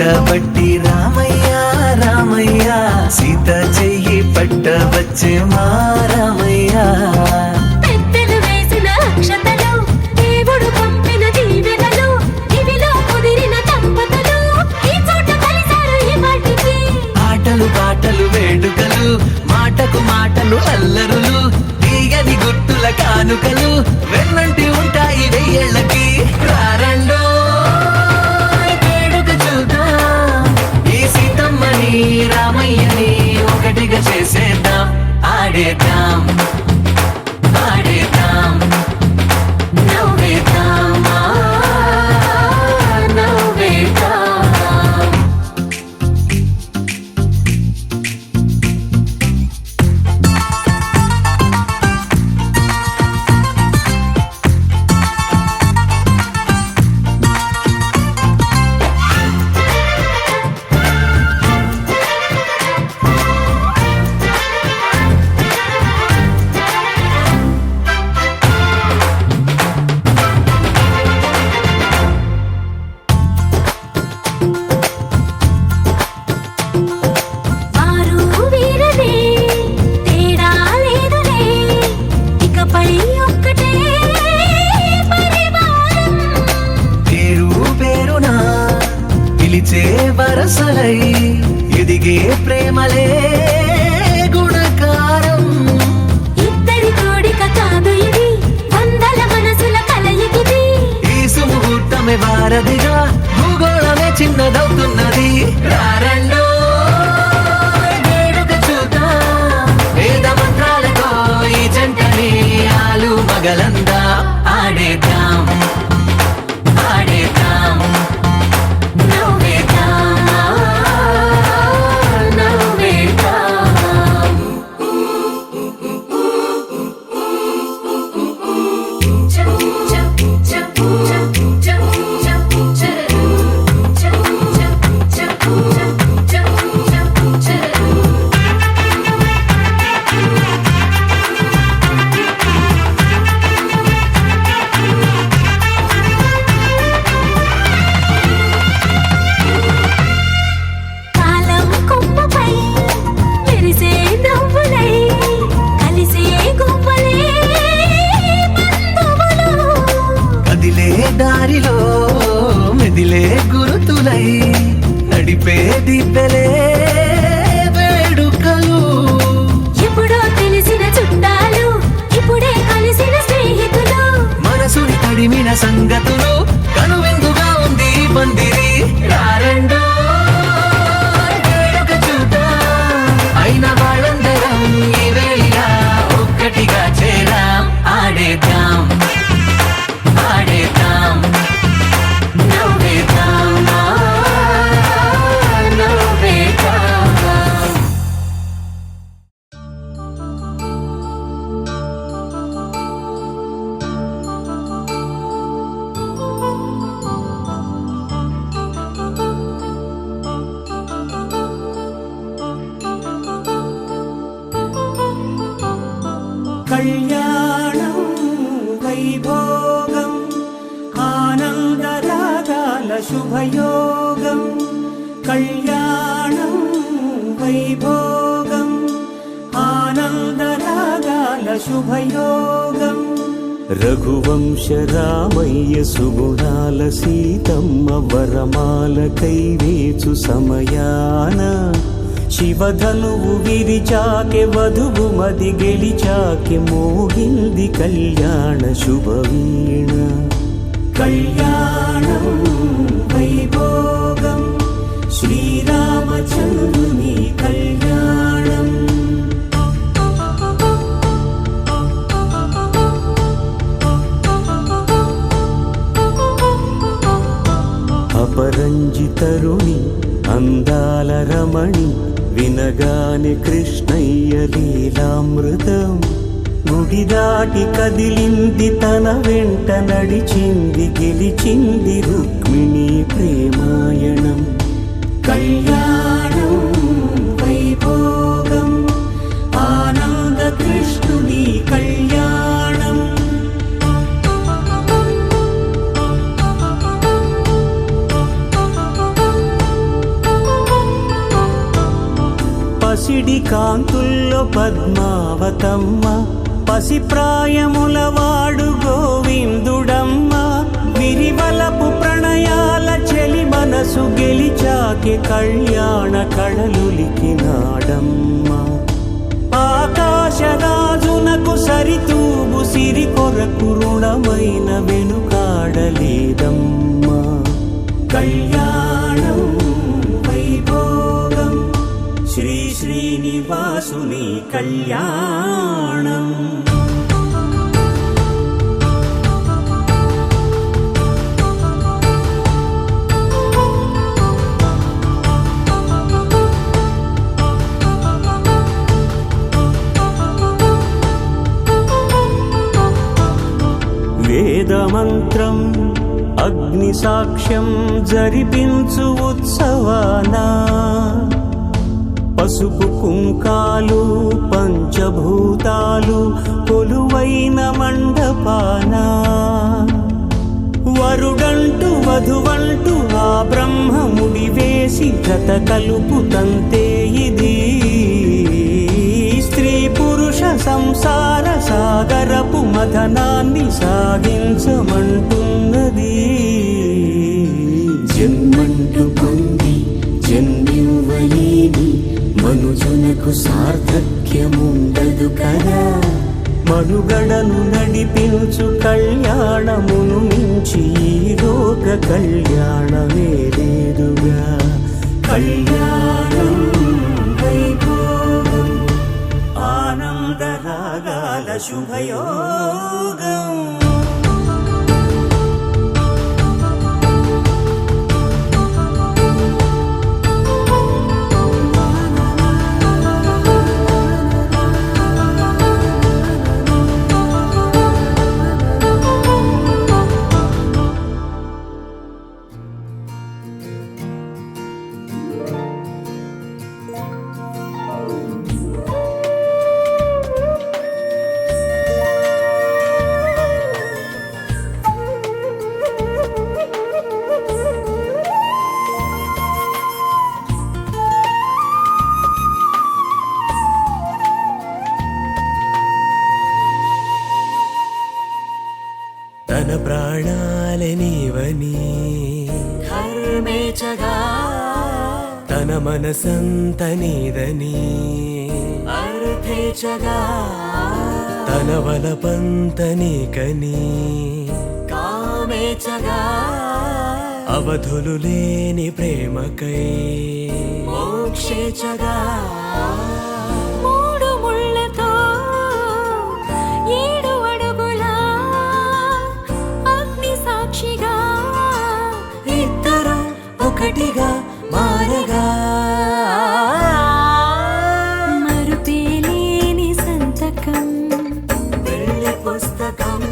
పట్టబట్టి రామయ్య రామయ్య సీత చెయ్యి పట్టవచ్చే మా రామయ్య పెద్దలు వేసిన అక్షతలు దేవుడు పంపిన దీవెనలు ఇవిలో కుదిరిన దంపతులు ఈ చోట కలిసారు ఈ వాటికి ఆటలు పాటలు వేడుకలు మాటకు మాటలు అల్లరులు తీయని గుట్టుల కానుకలు వెన్నంటి ఉంటాయి వెయ్యేళ్ళకి రారండో వేడుక చూద్దాం ఈ సీతమ్మని రామయ్యని ఒకటిగా చేసేద్దాం ఆడేద్దాం ఆడేద్దాం నవ్వేద్దాం నవ్వేద్దాం వారు వీరనే తేడా లేదులే ఇకపై ఒక్కటే పరివారం పేరు పేరునా పిలిచే వరసలై ఎదిగే ప్రేమలే గుణకారం ఇద్దరి కోడిక కాదు ఇది వందల మనసుల కలయికిది ఈ సుముహూర్తమే వారధిగా భూగోళమే చిన్నదవుతున్నది రారండో వేడుక చూద్దాం వేద మంత్రాలతో ఈ జంటని ఆలు మగలందా ఆడేద్దాం ఆడేద్దాం నవ్వేద్దాం నవ్వేద్దాం కాలం కొమ్మపై మెరిసే నవ్వులై కలిసే గువ్వలే బంధువులు కదిలే దారిలో మెదిలే గురుతులై నడిపే దిబ్బెలే వేడుకలు ఎప్పుడో తెలిసిన చుట్టాలు ఇప్పుడే కలిసిన స్నేహితులు మనసుని తడిమిన సంగతులు కనువిందుగా ఉంది ఈ పందిరి రారండో వేడుక చూద్దాం అయిన వాళ్ళందరం ఈ వేళ ఒక్కటిగా చేరాం ఆడేద్దాం ఆడేద్దాం నవ్వేద్దాం నవ్వేద్దాం కళ్యాణం వైభోగం ఆనందరాగాల శుభయోగం కళ్యాణం వైభోగం ఆనందరాగాల శుభయోగం రఘువంశ రామయ్య సుగుణాల సీతమ్మ వరమాల కైవేచు సమయాన శివధనువు విరిచాకె వధువు మది గెలిచాకె మోగింది కళ్యాణ శుభవీణ కళ్యాణం వైభోగం శ్రీరామచంద్రుని కళ్యాణం అపరంజితరుణి అందాల రమణి వినగానే కృష్ణయ్య లీలామృతం గుడి దాటి కదిలింది తన వెంట నడిచింది గెలిచింది రుక్మిణి ప్రేమాయణం కళ్యాణం వైభోగం ఆనంద కృష్ణుని కళ్యాణం కాంతుల్లో పద్మావతమ్మ, పసిప్రాయముల వాడు గోవిందుడమ్మ. విరివలపు ప్రణయాల చెలి మనసు గెలిచాకే కళ్యాణ కళలులికినాడమ్మ. ఆకాశరాజునకు సరితూగు సిరి కొరకు రుణమైన వెనుకాడలేదమ్మా. కళ్యాణం వైభోగం శ్రీ శ్రీనివాసుని కళ్యాణం. వేదమంత్రం అగ్ని సాక్ష్యం జరిపించు ఉత్సవానా, పసుపు కుంకాలు పంచభూతాలు కొలువైన మండపానా. వరుడంటూ వధువంటూ ఆ బ్రహ్మముడి వేసి జత కలుపుతంతే ఇది. స్త్రీ పురుష సంసార సాగరపు మథనాన్ని సాగించమంటున్నది. జన్మంటూ పొంది జన్మివ్వలేని మనుజునకు సార్థక్యముండదు కదా. మనుగడను నడిపించు కళ్యాణమును మించి ఈ లోక కళ్యాణమే లేదుగా. కళ్యాణం వైభోగం ఆనందరాగాల శుభయోగం. తన ప్రాణాలనివని ధర్మేచగా, తన మనసంత నీదని అర్థేచగా, తన వలపంత నీకని కామేచగా, అవధులు లేని ప్రేమకై మోక్షేచగా. మూడు ముళ్ళతో 7 అడుగుల అగ్ని సాక్షిగా, ఇద్దరు ఒకటిగా మారగా. మరుపేలేని సంతకం వెళ్ళి పుస్తకం.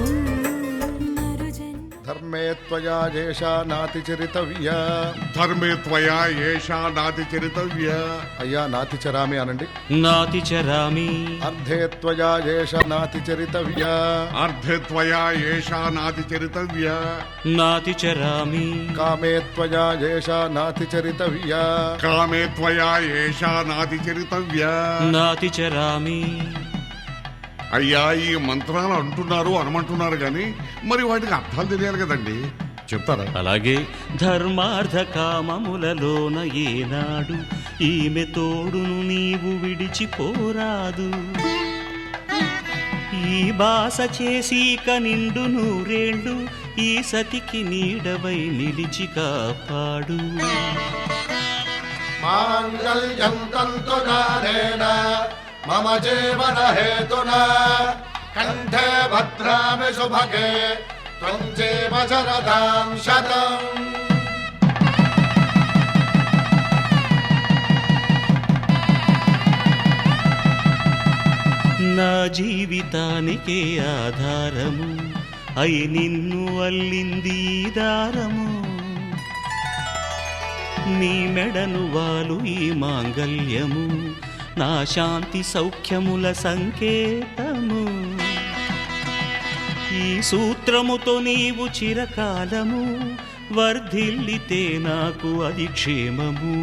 ధర్మే త్వయా ఏషా నాతి చరితవ్య. ధర్మే త్వయా ఏషా నాతి చరితవ్య. అయ్యా నాతి చరామి అనండి. నాతి చరామి. అర్ధే త్వయా ఏష నాతి చరితవ్య. అర్ధే త్వయా ఏషా నాతి చరితవ్య. నాతి చరామి. కామే త్వయా ఏష నాతి చరితవ్య. కామే త్వయా ఏషా నాతి చరితవ్య. నాతి చరామి. అయ్యా ఈ మంత్రాలు అంటున్నారు అనమంటున్నారు గాని మరి వాటికి అర్థాలు తెలియాలి కదండి, చెప్తారా? అలాగే ధర్మార్థ కామములలోన ఏనాడు ఈమె తోడును నీవు విడిచిపోరాదు. ఈ బాస చేసి నిండు 100 ఏళ్ళు ఈ సతికి నీడవై నిలిచి కాపాడు. మాంగళ్యం తంతునానేన మమ జీవన హేతునా కంఠే భద్రామి శుభగే త్వం జీవ శరదాం శతం. నా జీవితానికే ఆధారము అయి నిన్ను అల్లింది ఈ దారము. నీ మెడను వాలు ఈ మాంగల్యము నా శాంతి సౌఖ్యముల సంకేతము. ఈ సూత్రముతో నీవు చిరకాలము వర్ధిల్లితే నాకు అది క్షేమము.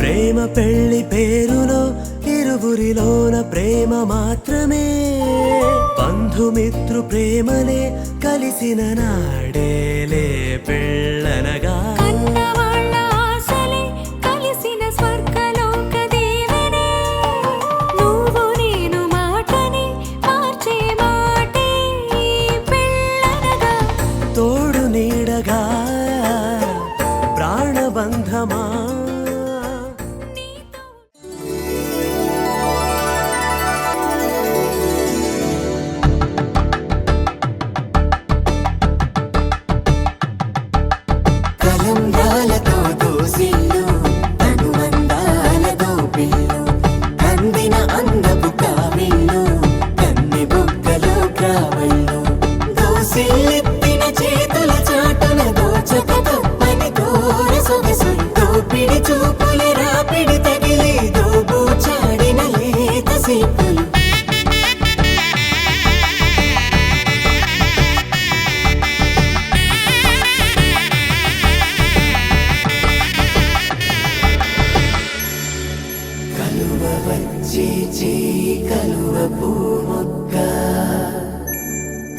ప్రేమ పెళ్లి పేరులో ఇరువురిలోన ప్రేమ మాత్రమే బంధుమిత్రు ప్రేమలే కలిసిన నాడేలే పెళ్ళనగా కన్నవాళ్ళ ఆశలే కలిసిన స్వర్గలోక దీవెనే నువ్వు నేను మాటని మార్చే మాటే పెళ్ళనగా తోడు నీడగా ప్రాణబంధమా కలంబ్రాలతో దోసిల్లు అనుబంధాలతో పిల్లు కందిన అందపు కావిళ్ళు కన్నె బుగ్గలో కావళ్ళు దోసిల్లెత్తిన చేతుల చాటున దోచక తప్పని దూర సొగసులు దోపిడి చూపుల రాపిడి తగిలి దోబూచాడిన లేత సీపులు కలువ వచ్చే చేయి కలువ పూమొక్క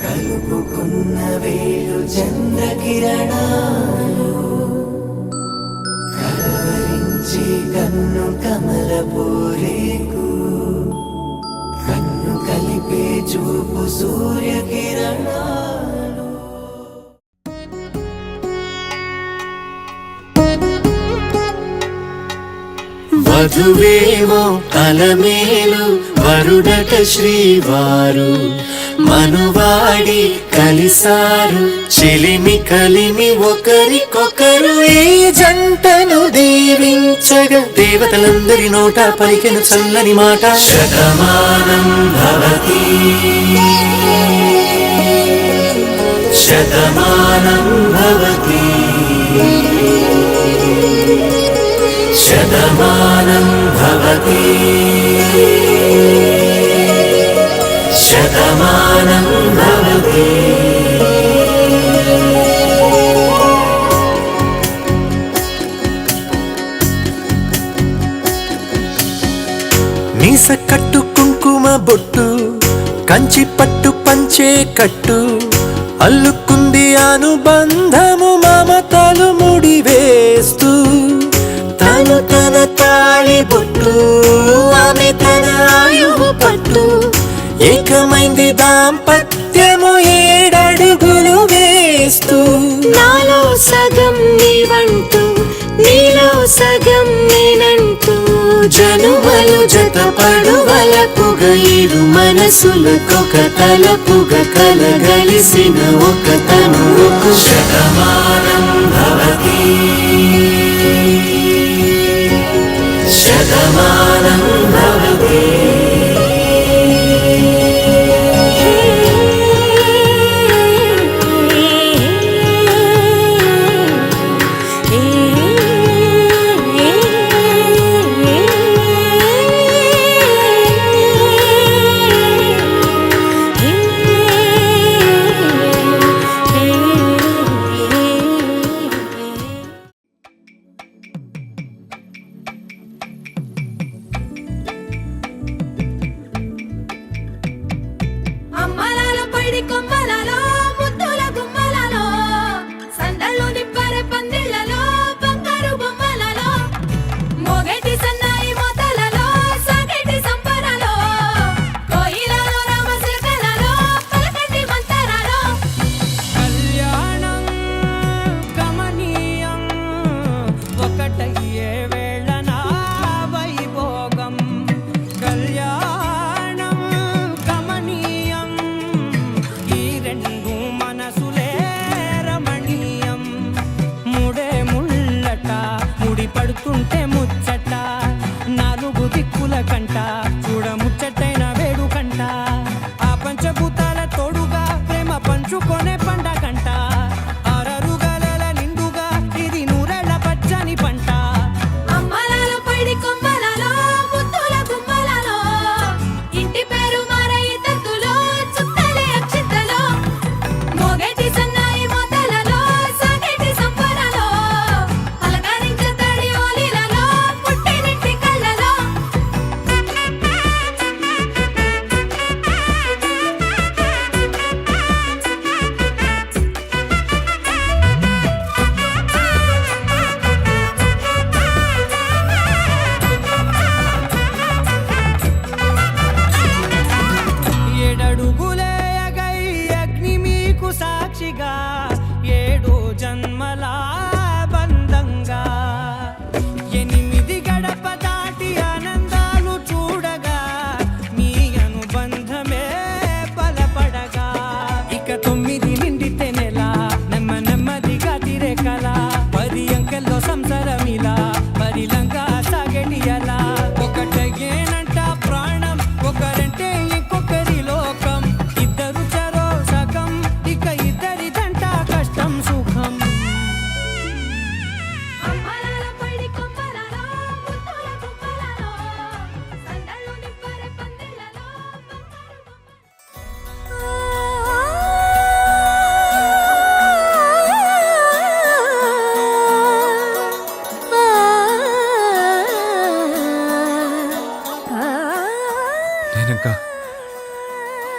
కలుపుకున్న వేలు చంద్రకిరణాలు కలవరించే కన్ను కమల పూరేకు కన్ను కలిపే చూపు సూర్యకిరణాలు వధువేమో అలమేలు వరుడట శ్రీవారు మనువాడి కలిసారు చెలిమి కలిమి ఒకరికొకరు ఈ జంటను దీవించగా దేవతలందరి నోట పలికెను చల్లని మాట శతమానం భవతి శతమానం భవతి శతమానం భవతి శతమానం భవతి మీస కట్టు కుంకుమ బొట్టు కంచి పట్టు పంచే కట్టు అల్లుకుంది అనుబంధము మమతలు ముడివేస్తూ తను తన తాళి బొట్టు ఆమె తన ఆయువు పట్టు ఏకమైంది దాంపత్యము 7 అడుగులు వేస్తూ నాలో సగం నీవంటూ నీలో సగం నేనంటూ జనుమలు జతపడువలపుగ ఇరు మనసులకొక తలపుగ కలగలిసిన ఒక తనువుకు శతమానం భవతి శతమానం భవతి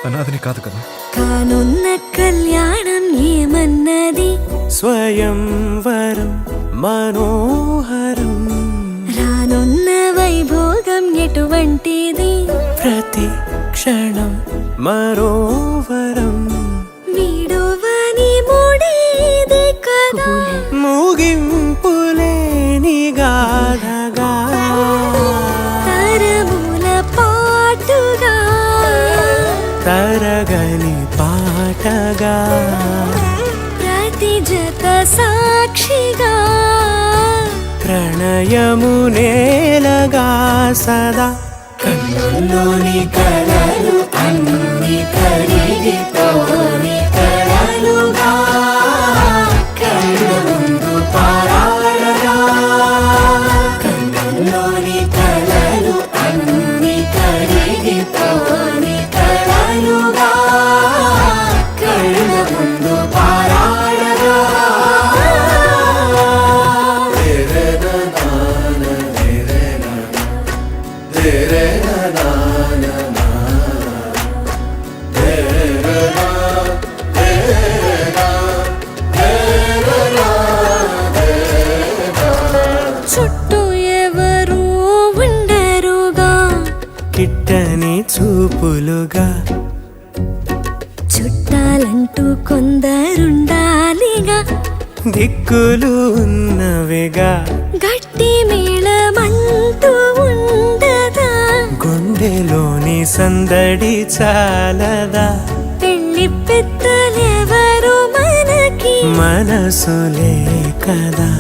అనాథని కాదు కదా. కానున్న కళ్యాణం ఏమన్నది? స్వయంవరం మనోహరం, రానున్న వైభోగం ఎటువంటిది? ప్రతి క్షణం మరోవరం, విడువని ముడిది కదా, ముగింపులేని గాథగా, తరముల పాటుగా, తరగని పాటగా, ప్రతి జత సాక్షిగా, ప్రణయము నేలగా సదా. కన్నుల్లోని కలలు అన్ని కరిగిపోని కలలుగా, కళ్ళ ముందు పారాడగా. కన్నుల్లోని కలలు అన్ని కరిగిపోని కలలుగా, కళ్ళ ముందు పారాడగా. చుట్టూ ఎవరు ఉండరుగా, కిట్టని చూపులుగా, చుట్టాలంటూ కొందరుండాలిగా, దిక్కులు ఉన్నవిగా, గట్టి మేళమంటూ ఉండదా, గుండెలోని సందడి చాలదా, పెళ్లి పెద్దలెవరు మనకి, మనసులే కదా.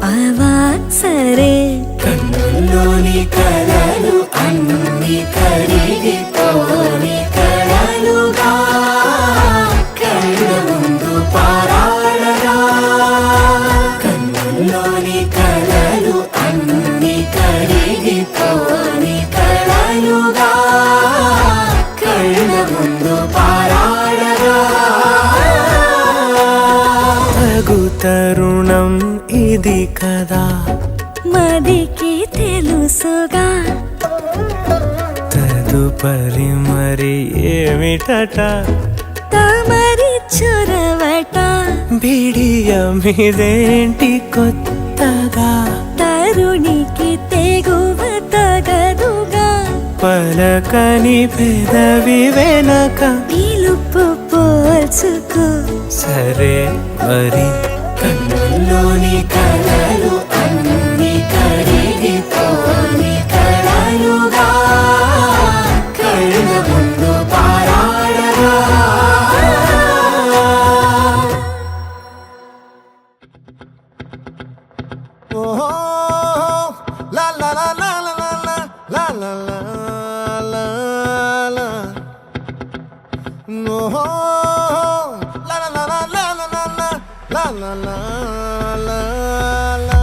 అవా సరే, కన్నుల్లోని కలలు అన్ని కరిగిపోని కలలుగా, కళ్ళ ముందు పారాడగా. కన్నుల్లోని కలలు అన్ని కరిగిపోని కలలుగా, కళ్ళ ముందు పారాడగా. తగు తరుణం ఇది కదా, మదికి తెలుసుగా, తదుపరి మరి ఏమిటట, తమరి చొరవట, బిడియమిదేంటి కొత్తగా, తరుణికి తెగువ తగదుగా, పలకని పెదవి వెనక, పిలుపు పోల్చుకో, సరే మరి. కన్నుల్లోని కలలు అన్ని కరిగిపోని కలలుగా, కళ్ళ ముందు పారాడగా. La la la la la la la la la la la. No, la la la la la la la la la la la la.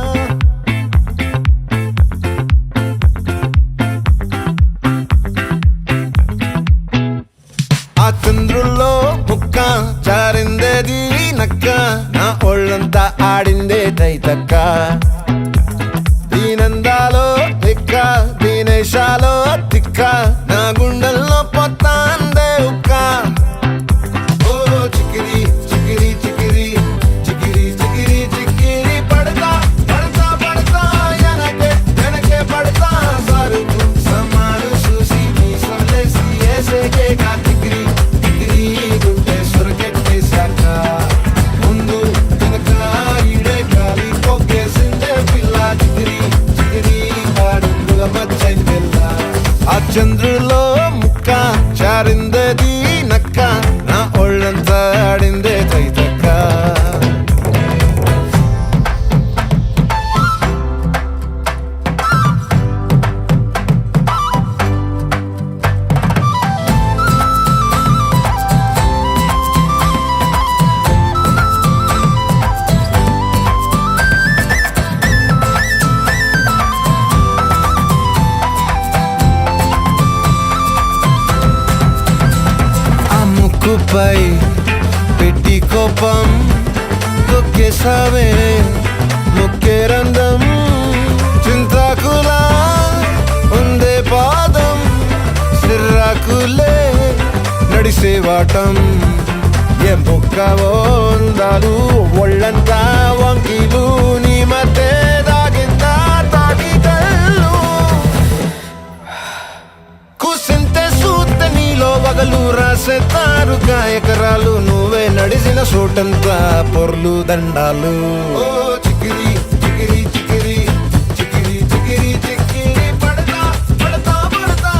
ఆ చంద్రుల్లో ముక్క చారిందేది నక్క, నా ఒళ్ళంతా ఆడిందే తైతక్క. దీనందాలో తిక్క, దీనేశాలో తిక్క, నా గుండెల్లో పొత్తాందే ఉక్క. ఓ చికిరి చికిరి చికిరి చికిరి చికిరి చికిరి, పడతా పడతా పడతా వెనకే వెనకే పడతా. సరుకు సమాను చూసి నీ సొల్లేసి ఏసేకే తిగిరి తిగిరి, గుండె సొరకెట్టేశాక ముందు వెనక ఈడే గాలి కొక్కేసిందే పిల్ల. చిగిరి చిగిరి అడుగుల మచ్చైన పిల్ల. ఆ చంద్రులో ముక్క చారిందేది నక్క, నా ఒళ్ళంతా ఆడిందే తైతక్క. ముక్కుపై పెట్టి కోపం తొక్కేసావే, ముక్కే రంధం చింతాకులా ఉందే పాదం, సిర్రాకులే నడిసే పక్షివాటం ఏం బుక్కవో అందాలు ఒళ్ళంతా వంకీలు నీ మధ్య దాగిందా తాటి కళ్ళు కూసింతే సూత్త నీలో వగలు రాసేతారుగా ఎకరాలు నువ్వే నడిసిన చోటంతా పొర్లు దండాలు ఓ చికిరి చికిరి చికిరి చికిరి చికిరి చికిరి పడతా పడతా పడతా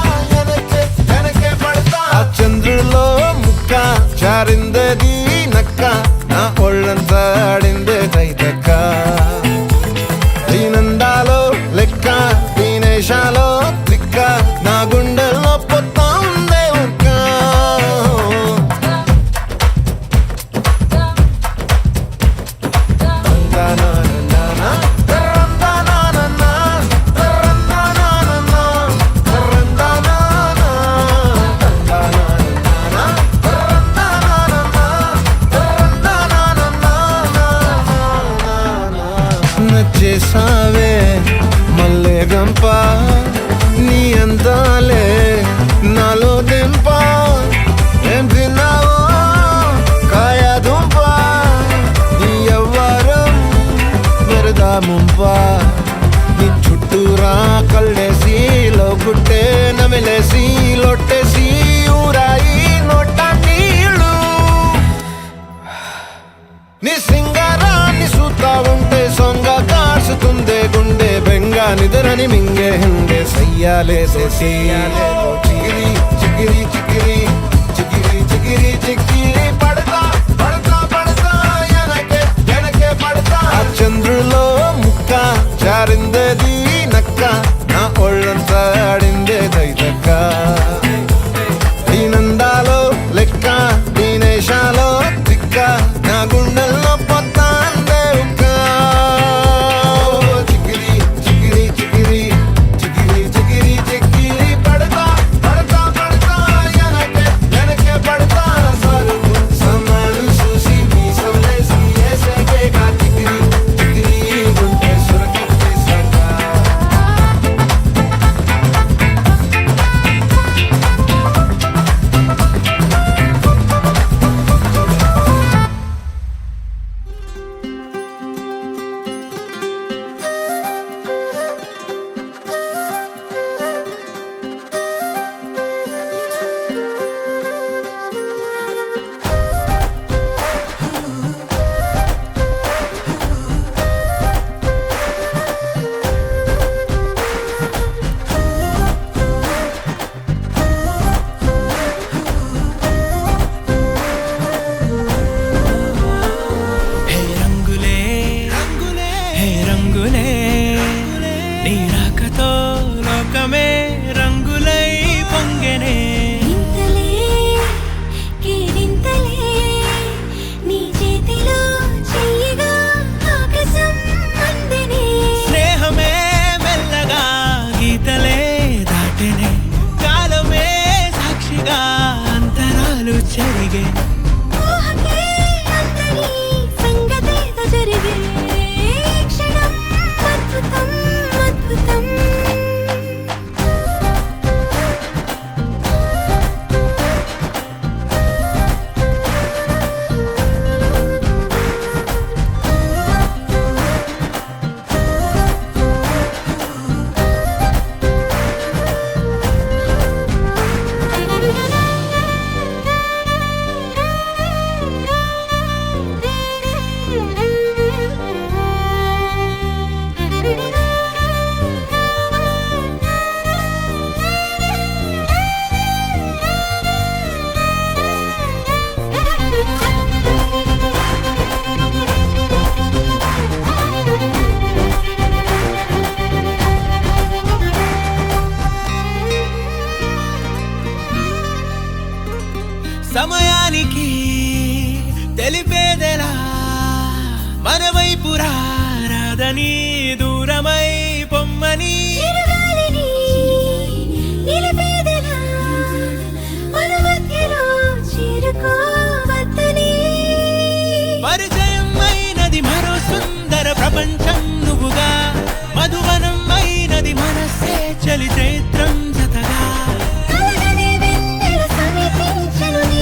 వెనకే పడతా ఆ చంద్రుల్లో ముక్క చారిందది నక్క నా ఒళ్ళంతా ఆడిందే తైతక్క దీనందాలో లెక్క దీనేశాలో దిక్క నా గుండెల్లో పొత్తా ఉందే ఉక్క నచ్చేసావే మల్లె గంప నీ అందాలే నాలో దింప ఏం తిన్నావో కాయ దుంప నీ ఎవ్వరం వరదా ముంప నీ చుట్టూరా కళ్ళేసి లోగుట్టే నమిలేసి లొట్టేసి ఊరాయి నోట నీళ్ళు నీ సింగారాన్ని చూస్తా ఉంటే సొంగ కాసుతుందే గుండె బెంగ నిద్రని మింగే హండే సయ్యాలేసే చికిరి చికిరి చికిరి చికిరి చికిరి చికిరి పడతా పడతా పడతా వెనకే పడతా ఆ చంద్రులో ముక్క జారిందది నక్క నా ఒళ్ళంతా ఆడిందే దైతక్క దీనందాలో లెక్క దీనేశాలో దిక్క నా గుండెల్లో పొత్తాందే ఉక్క చికిరి చికిరి చికిరి చికిరి చికిరి చికిరి పడతా పడతా పడతా వెనకే పడతా సమాలు చూసి మీసంలేసి ఏసేకే కా చికిరి చికిరి గుండె సురకెట్టేశాక హే రంగులే హే రంగులే నీ రాకతో లోకమే రంగులై పొంగెనే ఇంతలే కేరింతలే నీ చేతిలో చెయ్యగా ఆకాశం అందెనే స్నేహమే మెల్లగా గీతలే దాటెనే కాలమే సాక్షిగా అంతరాలు చెరిగే ఊహకే అంతని సంగతేదో జరిగే క్షణం అద్భుతం అద్భుతం సమయానికి తెలిపేదెలా మన వైపు రాదని దూరమై పొమ్మని చిరుగాలిని నిలిపేదెలా మన మధ్యలో చేరుకోవద్దని పరిచయం అయినది మరో సుందర ప్రపంచం నువ్వుగా మధువనం అయినది మనసే చలి చైత్రం జతగా కలగనే వెన్నెల సమీపించను నీ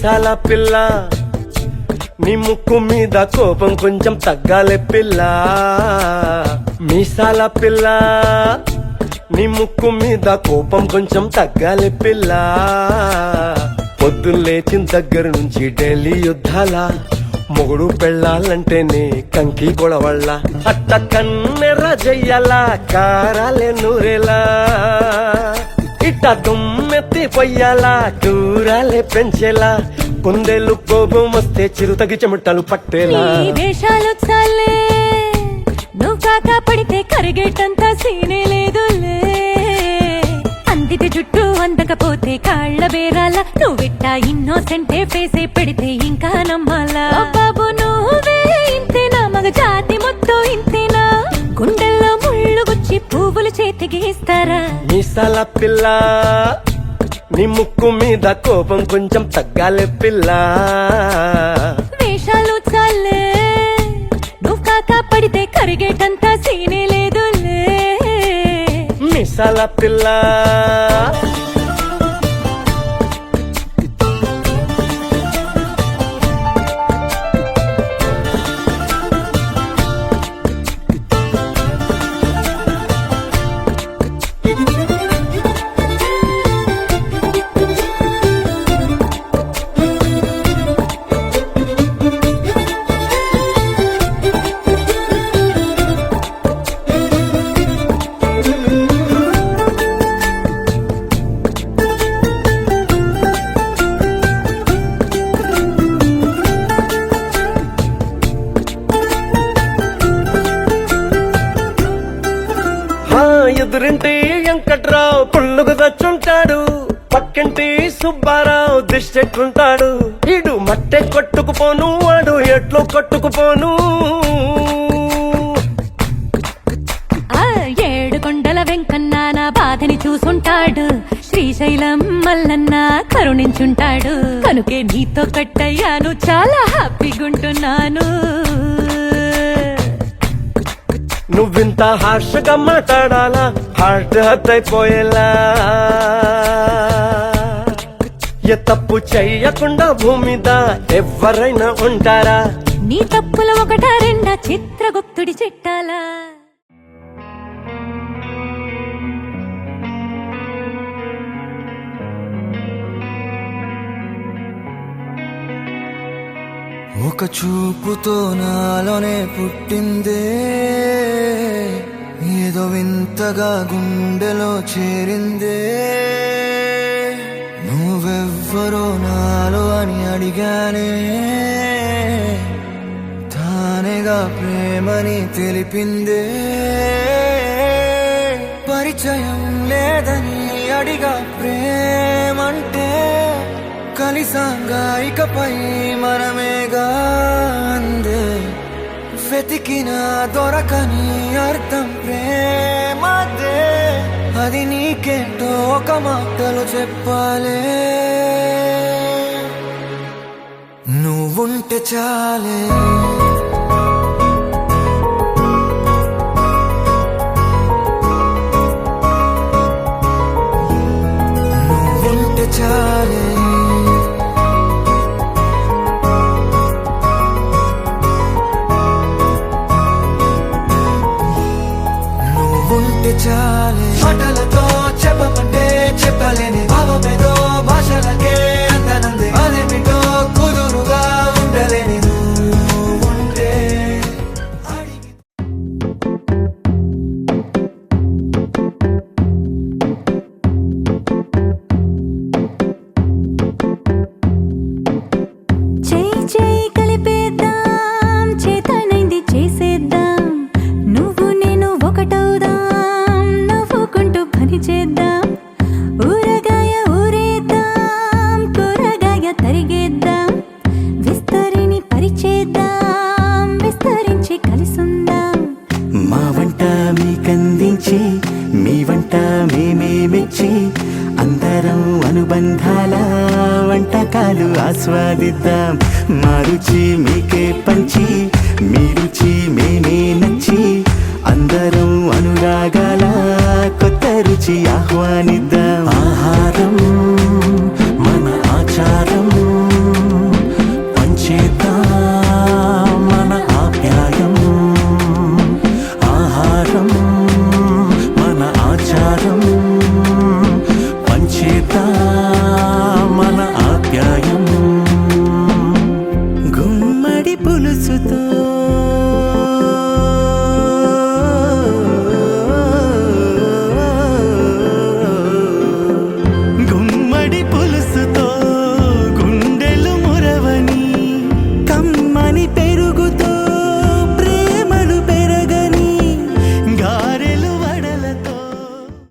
మీసాల పిల్ల నీ ముక్కు మీద కోపం కొంచెం తగ్గాలే పిల్ల మీసాల పిల్ల నీ ముక్కు మీద కోపం కొంచెం తగ్గాలే పిల్ల పొద్దున్న లేచిన దగ్గర నుంచి ఢిల్లీ యుద్ధాల మొగుడు పెళ్ళాలంటేనే కంకి కొడవళ్ళ అట్ట కన్నెర్ర చెయ్యాల కారాలే నూరేలా ఇట్ట దుమ్మెత్తి పొయ్యాలా కూరాలే పెంచేలా కుందేలు కోపం వస్తే చిరుతగి చెమటలు పట్టేలా ఈ వేషాలు చాలే నువ్వు కాక పడితే కరిగేటంత సీనే లేదులే అందితే జుట్టు అందకపోతే కాళ్ళ బేరాల నువ్విట్టా ఇన్నోసెంటే ఫేసే పెడితే ఇంకా నమ్మాలా బాబు నువ్వే ఇంతేనా మగ జాతి మొత్తం ఇంతేనా గుండెల్లో ముళ్ళు గుచ్చి పువ్వులు చేతికి ఇస్తారా మీసాల పిల్ల నీ ముక్కు మీద కోపం కొంచెం తగ్గాలే పిల్ల వేషాలు చాలే నువ్వు కాక పడితే కరిగేటంత సీనే లేదులే మీసాల పిల్ల ఎదురింటి వెంకట్రావు పుల్లుకు తెచ్చుంటాడు పక్కింటి సుబ్బారావు దిష్టెట్లుంటాడు ఇడు మట్టె కొట్టుకుపోను వాడు ఎట్లు కొట్టుకుపోను ఏడు కొండల వెంకన్న నా బాధని చూసుంటాడు శ్రీశైలం మల్లన్న కరుణించుంటాడు కనుకే నీతో కట్టయ్యాను చాలా హ్యాపీగుంటున్నాను నువ్వింత హార్షగా మాట్లాడాలా హార్ట్ హర్ట్ అయిపోయేలా ఏ తప్పు చెయ్యకుండా భూమి మీద ఎవరైనా ఉంటారా నీ తప్పులు ఒకటా రెండా చిత్రగుప్తుడి చిట్టాలా ఒక చూపుతో నాలోనే పుట్టిందే ఏదో వింతగా గుండెలో చేరిందే నువ్వెవ్వరో నాలో అని అడిగానే తానేగా ప్రేమని తెలిపిందే పరిచయం లేదని అడిగా ప్రేమంటే కలిసాంగా ఇకపై మనమేగా అందే వెతికినా దొరకని అర్థం ప్రేమదే అది నీకేంటో ఒక మాటలు చెప్పాలే నువ్వుంటే చాలే నువ్వుంటే చాలే చాలే మాటలతో చెప్పమంటే చెప్పలేని భావమేదో భాషలకే అందనందే అదేమిటో కుదురుగా ఉండలేని ఉంటే చేయి చేయి కలిపేద్దాం చేతనైంది చేసేద్దాం నువ్వు నేను ఒకటవుదాం నవ్వుకుంటూ పని చేద్దాం ఊరగాయ ఊరేద్దాం కూరగాయ తరిగేద్దాం విస్తరిని పరిచేద్దాం విస్తరించి కలిసుందాం మా వంట మీకందించి మీ వంట మేమే మెచ్చి అందరం అనుబంధాల వంటకాలు ఆస్వాదిద్దాం మా రుచి మీకే పంచి మీరు